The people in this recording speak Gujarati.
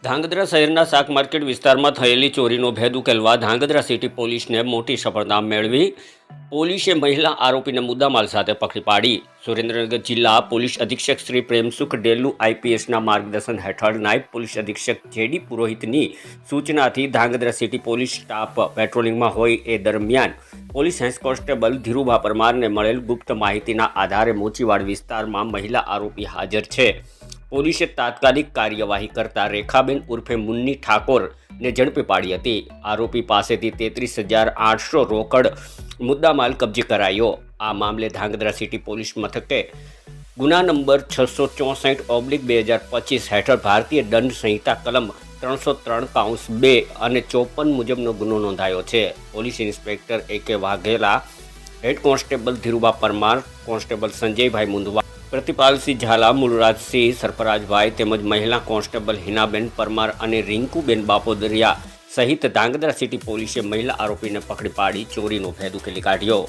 ધાંગધ્રા શહેરના શાક માર્કેટ વિસ્તારમાં થયેલી ચોરીનો ભેદ ઉકેલવા ધાંગધ્રા સિટી પોલીસને મોટી સફળતા મેળવી પોલીસે મહિલા આરોપીને મુદ્દામાલ સાથે પકડી પાડી. સુરેન્દ્રનગર જિલ્લા પોલીસ અધિક્ષક શ્રી પ્રેમસુખ ડેલુ આઈપીએસના માર્ગદર્શન હેઠળ નાયબ પોલીસ અધિક્ષક જેડી પુરોહિતની સૂચનાથી ધાંગધ્રા સિટી પોલીસ સ્ટાફ પેટ્રોલિંગમાં હોય એ દરમિયાન પોલીસ હેડ કોન્સ્ટેબલ ધીરુભા પરમારને મળેલ ગુપ્ત માહિતીના આધારે મોચીવાડ વિસ્તારમાં મહિલા આરોપી હાજર છે. પોલીસે તાત્કાલિક કાર્યવાહી કરતા રેખાબેન ઉર્ફે મુન્ની ઠાકોરને ઝડપી પાડી હતી. આરોપી પાસેથી 33,800 રોકડ મુદ્દામાલ કબજે કરાયો. આ મામલે ધાંગધ્રા સિટી પોલીસ મથકે ગુના નંબર 664/2025 હેઠળ ભારતીય દંડ સંહિતા કલમ 303(2) અને 54 મુજબનો ગુનો નોંધાયો છે. Police inspector A.K. Vaghela, head constable Dhirubha Parmar, constable Sanjaybhai Mundva, Pratipalsinh Jhala, Mulrajsinh Sarfarajbhai તેમજ મહિલા કોન્સ્ટેબલ હિનાબેન પરમાર અને રિંકુબેન બાપોદરિયા સહિત ધાંગધ્રા સિટી પોલીસે મહિલા આરોપીને પકડી પાડી ચોરીનો ભેદ ઉકેલી કાઢ્યો.